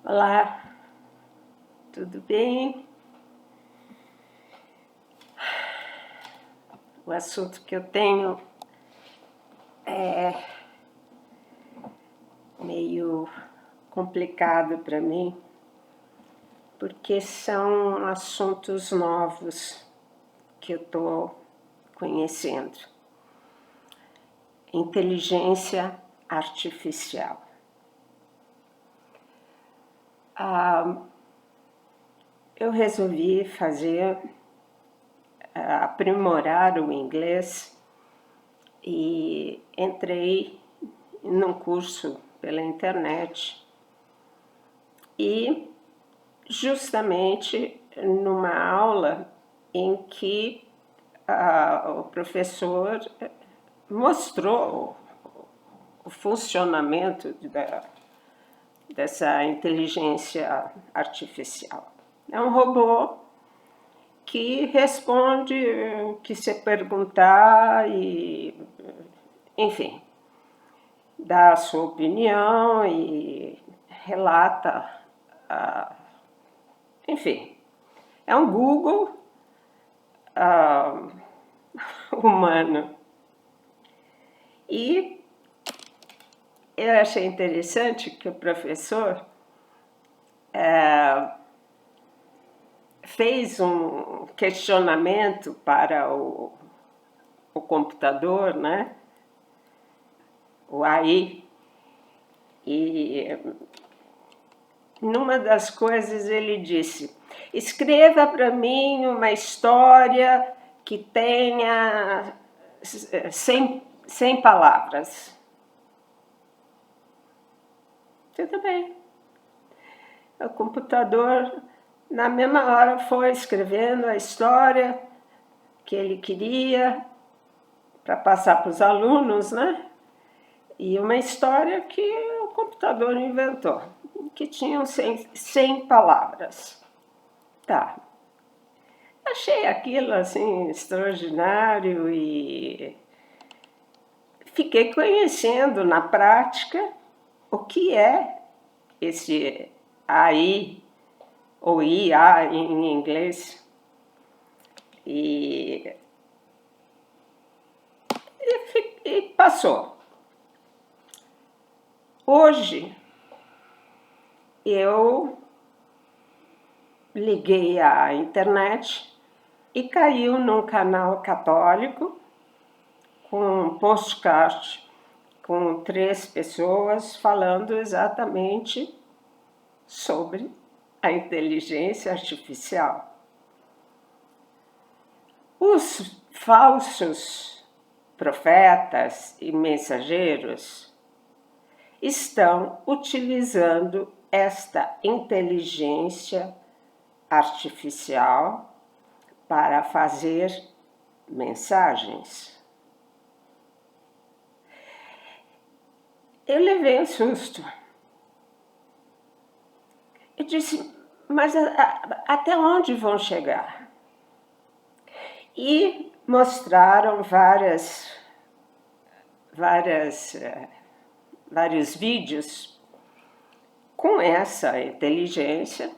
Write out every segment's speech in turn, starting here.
Olá, tudo bem? O assunto que eu tenho é meio complicado para mim, porque são assuntos novos que eu estou conhecendo. Inteligência artificial. Eu resolvi aprimorar o inglês e entrei num curso pela internet e justamente numa aula em que o professor mostrou o funcionamento dessa inteligência artificial. É um robô que responde o que você perguntar e, enfim, dá a sua opinião e relata, enfim, é um Google humano. E eu achei interessante que o professor fez um questionamento para o computador, né? O AI, e numa das coisas ele disse: escreva para mim uma história que tenha 100 palavras. Tudo bem. O computador, na mesma hora, foi escrevendo a história que ele queria para passar para os alunos, né? E uma história que o computador inventou, que tinham 100 palavras. Tá. Achei aquilo assim extraordinário e fiquei conhecendo na prática o que é esse AI, ou IA em inglês. E passou. Hoje eu liguei à internet e caiu num canal católico com um postcard com 3 pessoas falando exatamente sobre a inteligência artificial. Os falsos profetas e mensageiros estão utilizando esta inteligência artificial para fazer mensagens. Eu levei um susto. Eu disse, mas até onde vão chegar? E mostraram vários vídeos com essa inteligência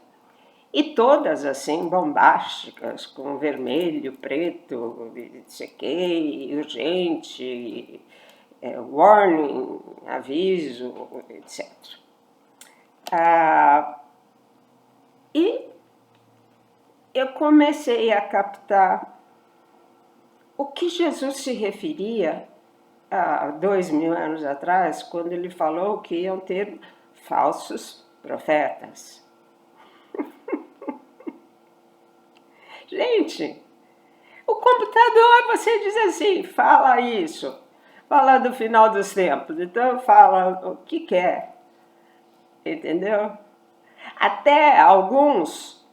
e todas assim bombásticas, com vermelho, preto, não sei o que, urgente, warning, aviso, etc. E eu comecei a captar o que Jesus se referia há 2000 anos atrás, quando ele falou que iam ter falsos profetas. Gente, o computador, você diz assim, fala isso, fala do final dos tempos, então fala o que quer, entendeu? Até alguns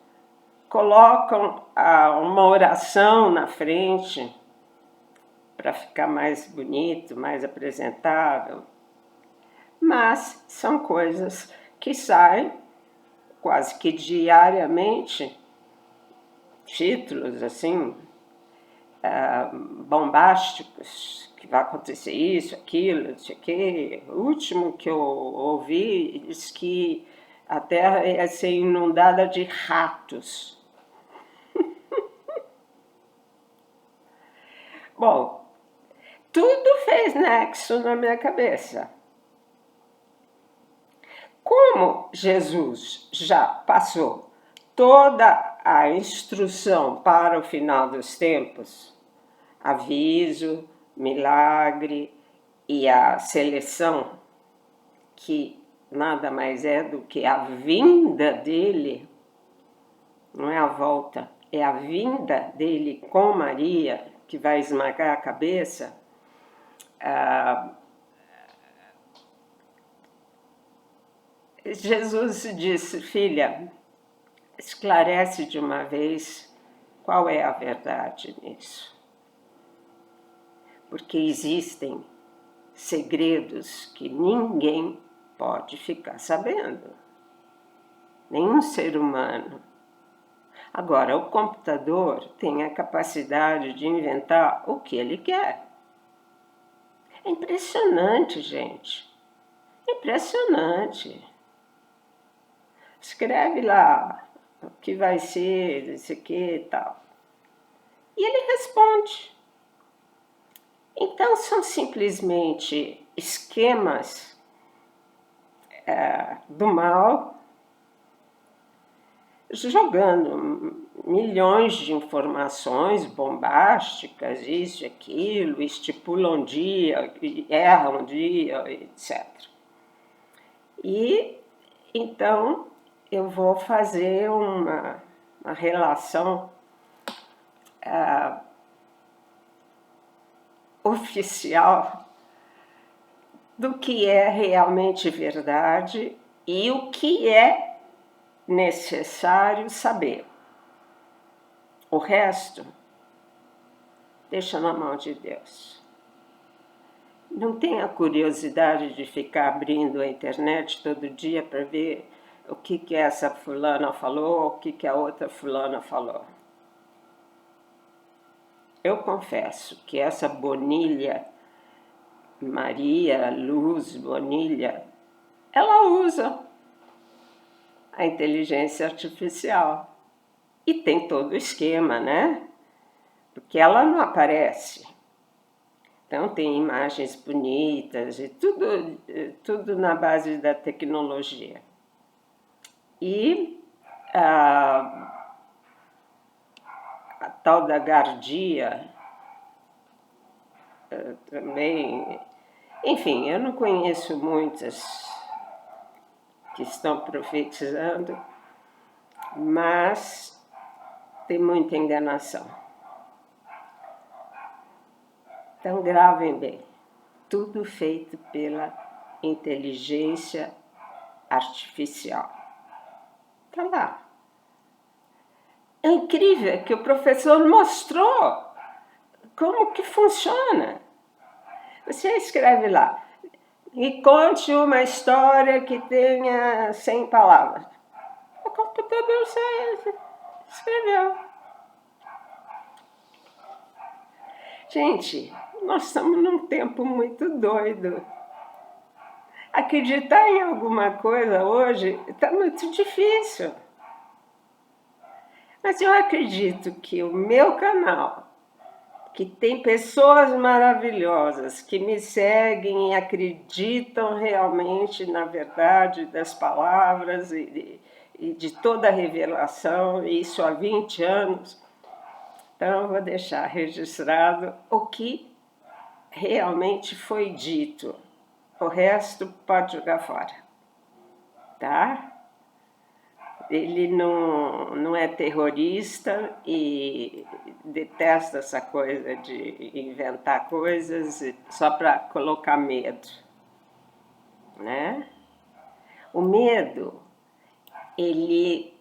colocam uma oração na frente para ficar mais bonito, mais apresentável, mas são coisas que saem quase que diariamente, títulos assim, bombásticos, que vai acontecer isso, aquilo, não sei o quê. O último que eu ouvi diz que A terra ia ser inundada de ratos. Bom, tudo fez nexo na minha cabeça. Como Jesus já passou toda a instrução para o final dos tempos, aviso, milagre e a seleção, que nada mais é do que a vinda dele, não é a volta, é a vinda dele com Maria, que vai esmagar a cabeça. Jesus disse: filha, esclarece de uma vez qual é a verdade nisso. Porque existem segredos que ninguém pode ficar sabendo. Nenhum ser humano. Agora, o computador tem a capacidade de inventar o que ele quer. É impressionante, gente. Impressionante. Escreve lá o que vai ser, isso aqui e tal. E ele responde. Então, são simplesmente esquemas do mal, jogando milhões de informações bombásticas, isso e aquilo, estipula um dia, erra um dia, etc. E, então, eu vou fazer uma relação oficial do que é realmente verdade e o que é necessário saber. O resto, deixa na mão de Deus. Não tenha curiosidade de ficar abrindo a internet todo dia para ver o que essa fulana falou, o que a outra fulana falou. Eu confesso que essa Bonilha, Maria Luz Bonilha, ela usa a inteligência artificial. E tem todo o esquema, né? Porque ela não aparece. Então tem imagens bonitas e tudo na base da tecnologia. E a tal da Gardia também... Enfim, eu não conheço muitas que estão profetizando, mas tem muita enganação. Então, gravem bem, tudo feito pela inteligência artificial. Está lá. É incrível que o professor mostrou como que funciona. Você escreve lá, e conte uma história que tenha 100 palavras. O computador escreveu. Gente, nós estamos num tempo muito doido. Acreditar em alguma coisa hoje está muito difícil. Mas eu acredito que o meu canal, que tem pessoas maravilhosas que me seguem e acreditam realmente na verdade das palavras e de toda a revelação, isso há 20 anos. Então, eu vou deixar registrado o que realmente foi dito. O resto pode jogar fora, tá? Ele não é terrorista e detesta essa coisa de inventar coisas só para colocar medo, né? O medo, ele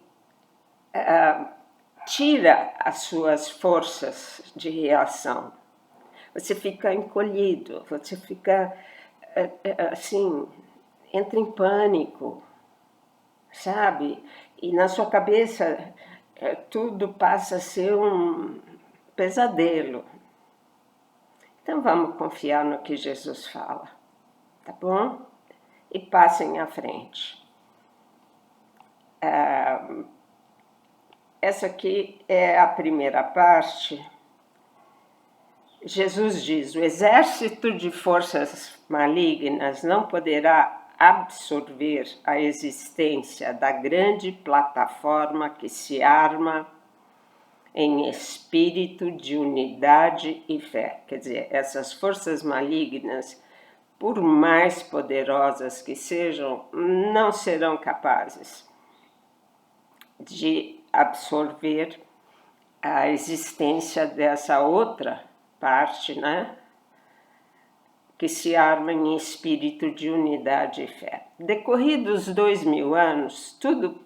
tira as suas forças de reação. Você fica encolhido, você fica assim, entra em pânico, sabe? E na sua cabeça tudo passa a ser um pesadelo. Então vamos confiar no que Jesus fala, tá bom? E passem à frente. essa aqui é a primeira parte. Jesus diz: o exército de forças malignas não poderá absorver a existência da grande plataforma que se arma em espírito de unidade e fé. Quer dizer, essas forças malignas, por mais poderosas que sejam, não serão capazes de absorver a existência dessa outra parte, né? Que se arma em espírito de unidade e fé. Decorridos 2000 anos, tudo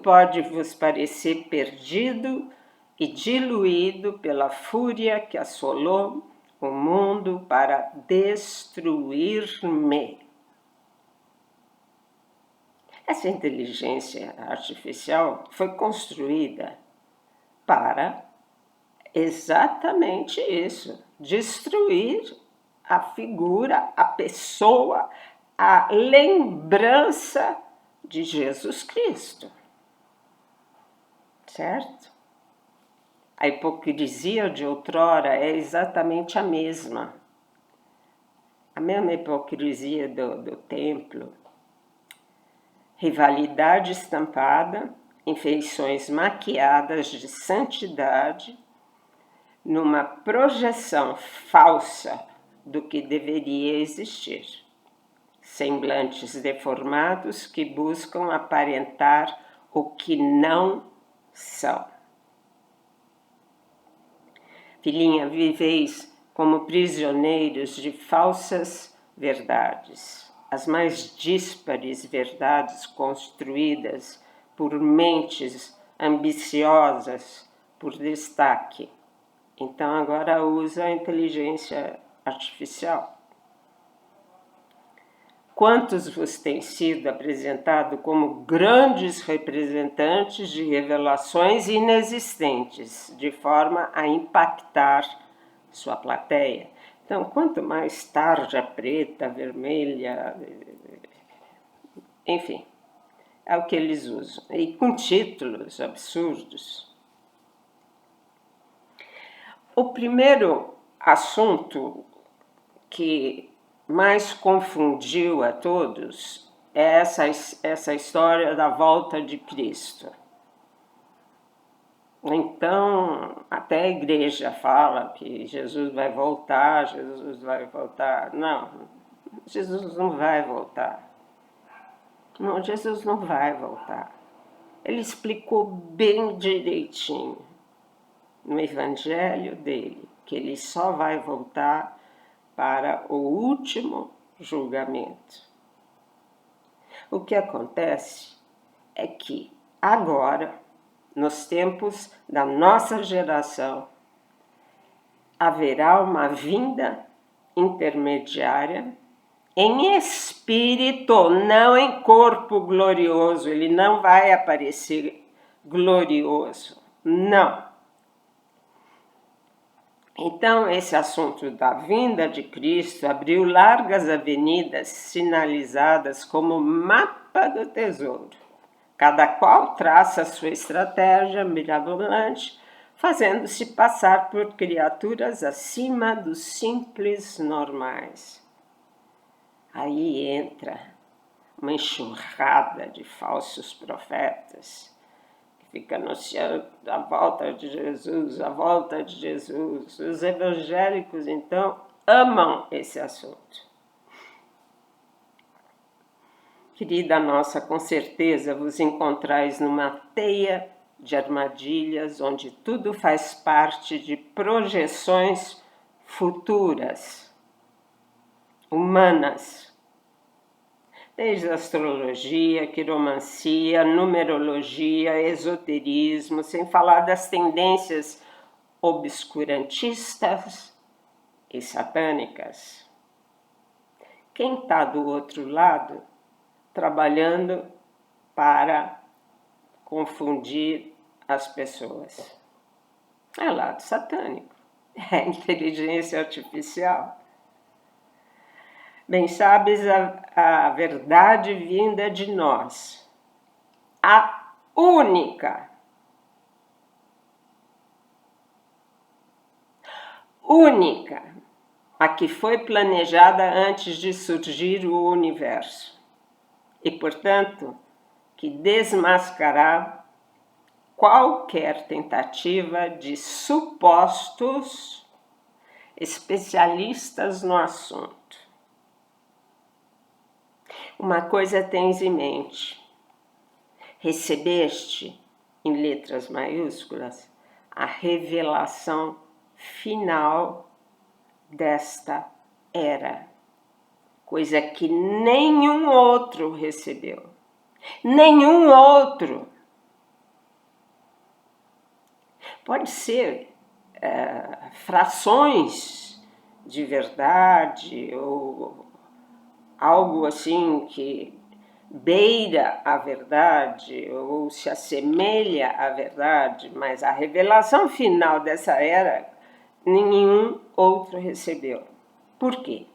pode vos parecer perdido e diluído pela fúria que assolou o mundo para destruir-me. Essa inteligência artificial foi construída para exatamente isso, destruir a figura, a pessoa, a lembrança de Jesus Cristo, certo? A hipocrisia de outrora é exatamente a mesma hipocrisia do templo, rivalidade estampada em feições maquiadas de santidade, numa projeção falsa do que deveria existir. Semblantes deformados que buscam aparentar o que não são. Filhinha, viveis como prisioneiros de falsas verdades, as mais díspares verdades construídas por mentes ambiciosas por destaque. Então agora usa a inteligência artificial. Quantos vos têm sido apresentados como grandes representantes de revelações inexistentes, de forma a impactar sua plateia? Então, quanto mais tarja preta, vermelha, enfim, é o que eles usam. E com títulos absurdos. O primeiro assunto que mais confundiu a todos é essa história da volta de Cristo. Então, até a igreja fala que Jesus vai voltar, Jesus vai voltar. Não, Jesus não vai voltar. Não, Jesus não vai voltar. Ele explicou bem direitinho no evangelho dele que ele só vai voltar para o último julgamento. O que acontece é que agora, nos tempos da nossa geração, haverá uma vinda intermediária em espírito, não em corpo glorioso. Ele não vai aparecer glorioso, não. Então, esse assunto da vinda de Cristo abriu largas avenidas sinalizadas como mapa do tesouro. Cada qual traça sua estratégia mirabolante, fazendo-se passar por criaturas acima dos simples normais. Aí entra uma enxurrada de falsos profetas, fica anunciando a volta de Jesus, a volta de Jesus. Os evangélicos, então, amam esse assunto. Querida nossa, com certeza vos encontrais numa teia de armadilhas, onde tudo faz parte de projeções futuras, humanas. Desde astrologia, quiromancia, numerologia, esoterismo, sem falar das tendências obscurantistas e satânicas. Quem está do outro lado, trabalhando para confundir as pessoas? É o lado satânico, é a inteligência artificial. Bem, sabes a verdade vinda de nós, a única única, a que foi planejada antes de surgir o universo, e, portanto, que desmascarar qualquer tentativa de supostos especialistas no assunto. Uma coisa tens em mente: recebeste, em letras maiúsculas, a revelação final desta era, coisa que nenhum outro recebeu. Nenhum outro. Pode ser frações de verdade ou algo assim que beira a verdade ou se assemelha à verdade, mas a revelação final dessa era nenhum outro recebeu. Por quê?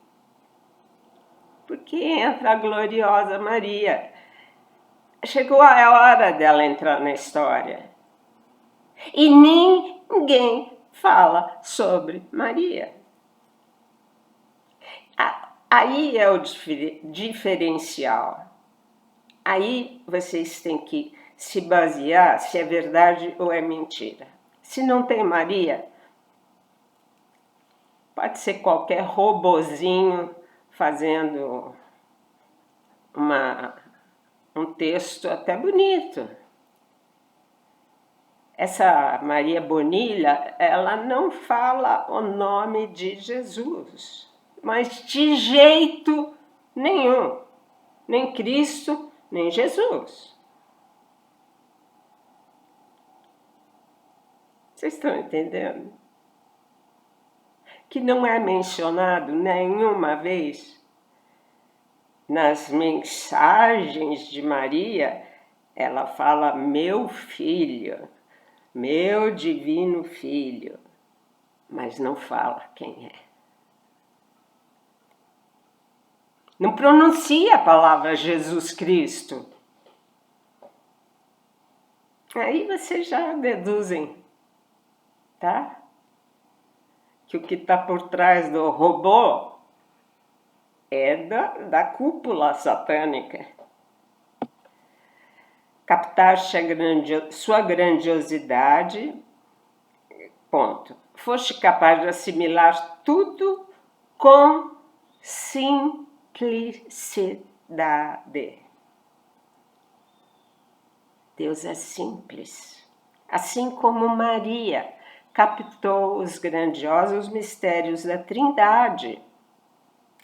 Porque entra a gloriosa Maria. Chegou a hora dela entrar na história. E ninguém fala sobre Maria. Aí é o diferencial. Aí vocês têm que se basear se é verdade ou é mentira. Se não tem Maria, pode ser qualquer robozinho fazendo um texto até bonito. Essa Maria Bonilha, ela não fala o nome de Jesus, mas de jeito nenhum, nem Cristo, nem Jesus. Vocês estão entendendo? Que não é mencionado nenhuma vez nas mensagens de Maria, ela fala meu filho, meu divino filho, mas não fala quem é. Não pronuncia a palavra Jesus Cristo. Aí vocês já deduzem, tá? Que o que está por trás do robô é da cúpula satânica. Captaste sua grandiosidade, ponto. Foste capaz de assimilar tudo com simplicidade. Deus é simples, assim como Maria captou os grandiosos mistérios da Trindade,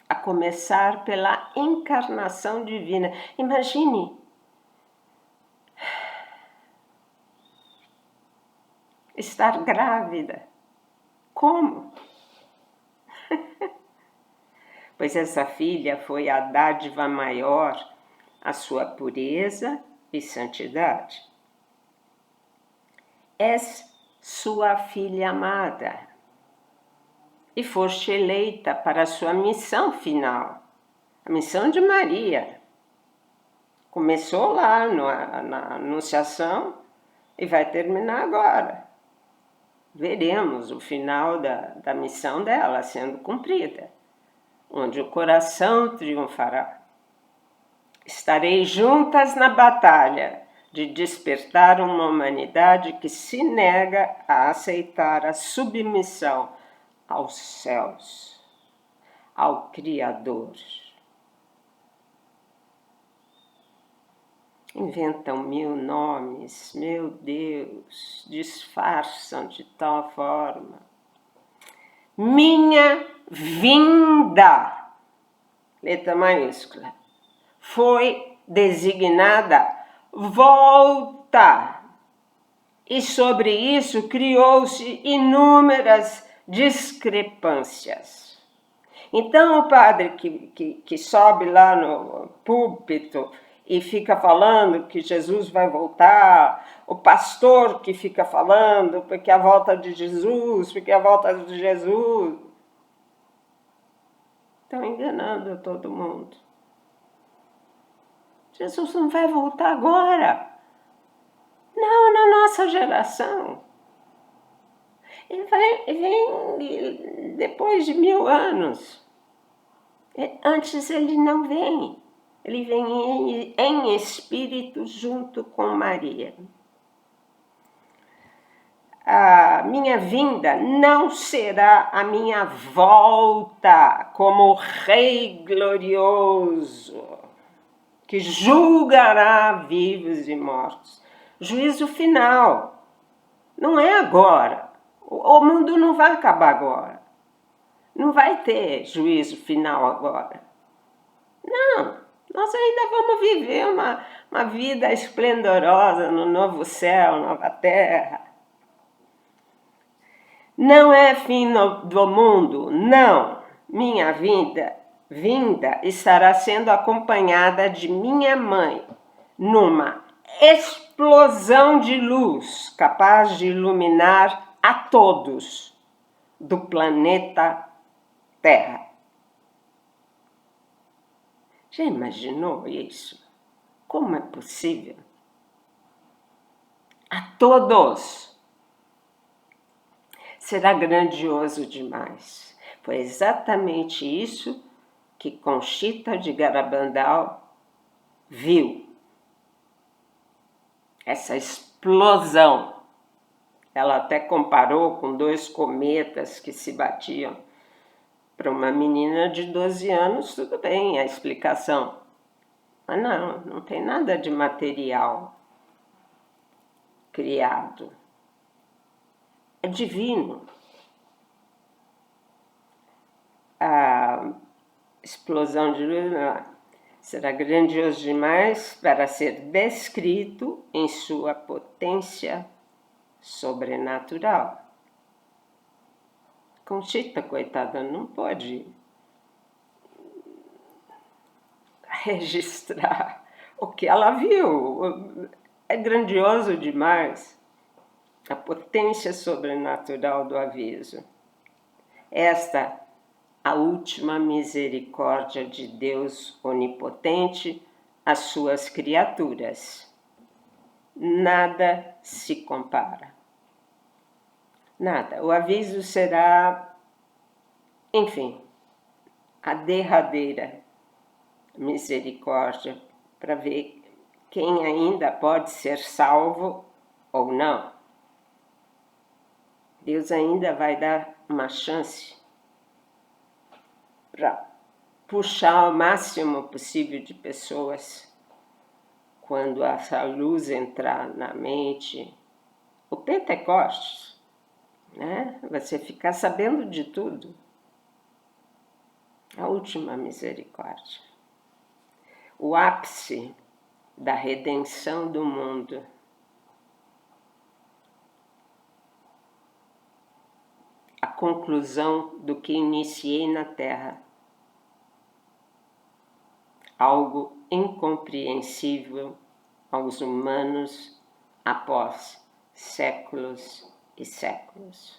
a começar pela encarnação divina. Imagine estar grávida. Como? Pois essa filha foi a dádiva maior, a sua pureza e santidade. És sua filha amada e foste eleita para a sua missão final, a missão de Maria. Começou lá na Anunciação e vai terminar agora. Veremos o final da missão dela sendo cumprida, onde o coração triunfará. Estarei juntas na batalha de despertar uma humanidade que se nega a aceitar a submissão aos céus, ao Criador. Inventam 1000 nomes, meu Deus, disfarçam de tal forma. Minha vinda, letra maiúscula, foi designada volta. E sobre isso criou-se inúmeras discrepâncias. Então o padre que sobe lá no púlpito e fica falando que Jesus vai voltar, o pastor que fica falando porque a volta de Jesus, porque a volta de Jesus, estão enganando todo mundo. Jesus não vai voltar agora. Não, na nossa geração. Ele vem depois de 1000 anos. Antes ele não vem. Ele vem em espírito junto com Maria. A minha vinda não será a minha volta como Rei glorioso, que julgará vivos e mortos. Juízo final. Não é agora. O mundo não vai acabar agora. Não vai ter juízo final agora. Não, nós ainda vamos viver uma vida esplendorosa no novo céu, nova terra. Não é fim do mundo, não. Minha vinda estará sendo acompanhada de minha mãe numa explosão de luz capaz de iluminar a todos do planeta Terra. Já imaginou isso? Como é possível? A todos! Será grandioso demais. Foi exatamente isso que Conchita de Garabandal viu. Essa explosão. Ela até comparou com 2 cometas que se batiam. Para uma menina de 12 anos, tudo bem, a explicação. Mas não tem nada de material criado. É divino. A explosão de luz será grandioso demais para ser descrito em sua potência sobrenatural. Conchita, coitada, não pode registrar o que ela viu. É grandioso demais. A potência sobrenatural do aviso. Esta, a última misericórdia de Deus onipotente às suas criaturas. Nada se compara. Nada. O aviso será, enfim, a derradeira misericórdia para ver quem ainda pode ser salvo ou não. Deus ainda vai dar uma chance para puxar o máximo possível de pessoas quando essa luz entrar na mente. O Pentecostes, né? Você ficar sabendo de tudo. A última misericórdia. O ápice da redenção do mundo. A conclusão do que iniciei na Terra. Algo incompreensível aos humanos após séculos e séculos.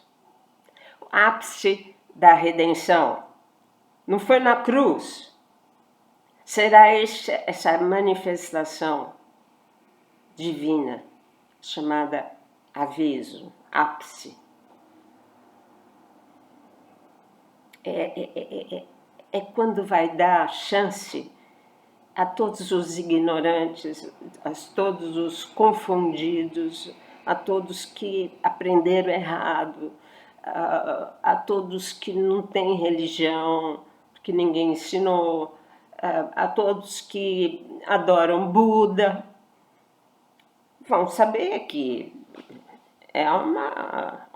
O ápice da redenção não foi na cruz. Será essa manifestação divina chamada aviso, ápice. É quando vai dar chance a todos os ignorantes, a todos os confundidos, a todos que aprenderam errado, a todos que não têm religião, que ninguém ensinou, a todos que adoram Buda, vão saber que é uma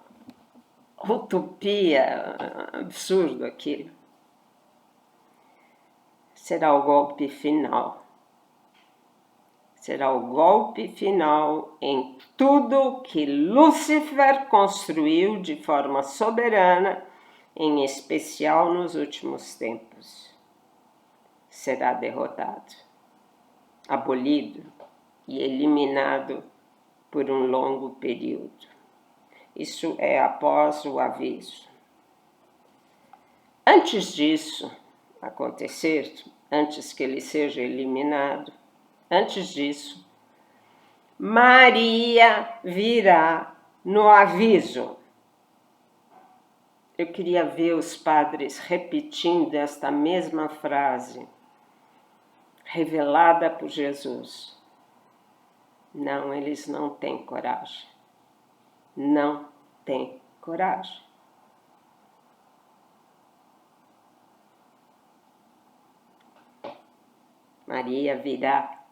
utopia absurda aquilo. Será o golpe final. Será o golpe final em tudo que Lúcifer construiu de forma soberana, em especial nos últimos tempos. Será derrotado, abolido e eliminado por um longo período. Isso é após o aviso. Antes disso acontecer, antes que ele seja eliminado, antes disso, Maria virá no aviso. Eu queria ver os padres repetindo esta mesma frase, revelada por Jesus. Não, eles não têm coragem. Não têm coragem. Maria virá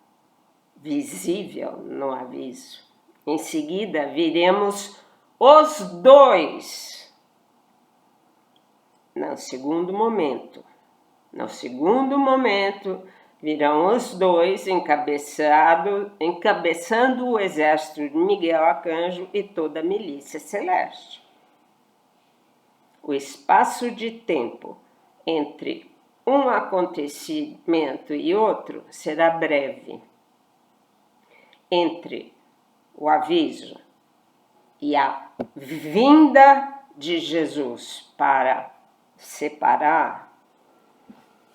visível no aviso. Em seguida, viremos os dois. No segundo momento, virão os dois encabeçando o exército de Miguel Arcanjo e toda a milícia celeste. O espaço de tempo entre um acontecimento e outro será breve. Entre o aviso e a vinda de Jesus para separar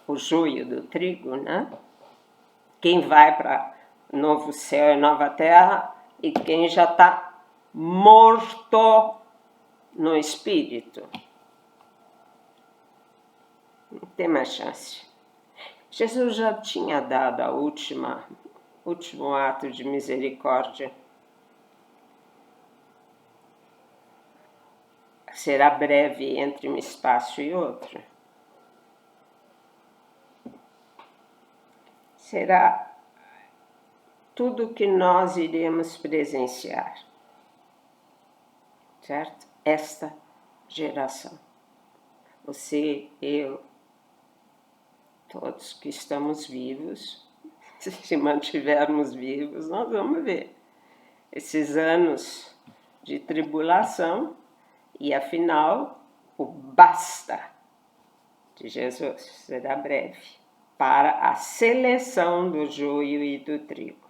o joio do trigo, né? Quem vai para novo céu e nova terra e quem já está morto no espírito. Não tem mais chance. Jesus já tinha dado a último ato de misericórdia. Será breve entre um espaço e outro. Será tudo que nós iremos presenciar, certo? Esta geração. Você, eu, todos que estamos vivos, se mantivermos vivos, nós vamos ver esses anos de tribulação e, afinal, o basta de Jesus será breve para a seleção do joio e do trigo.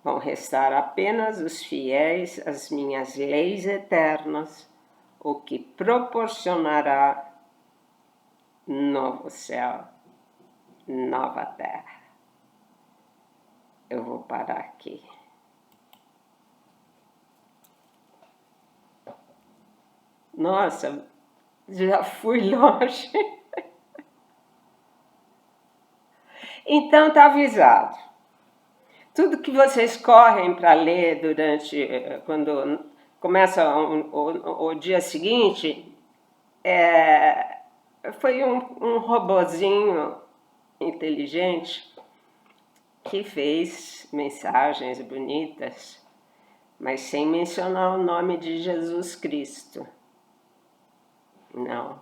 Vão restar apenas os fiéis às minhas leis eternas, o que proporcionará novo céu, nova terra. Eu vou parar aqui. Nossa, já fui longe. Então tá avisado. Tudo que vocês correm para ler quando começa o dia seguinte, foi um robozinho inteligente que fez mensagens bonitas, mas sem mencionar o nome de Jesus Cristo. Não.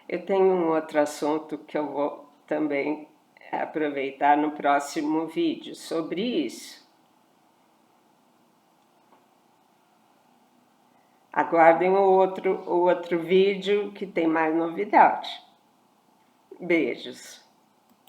Eu tenho um outro assunto que eu vou também aproveitar no próximo vídeo sobre isso. Aguardem o outro vídeo que tem mais novidade. Beijos.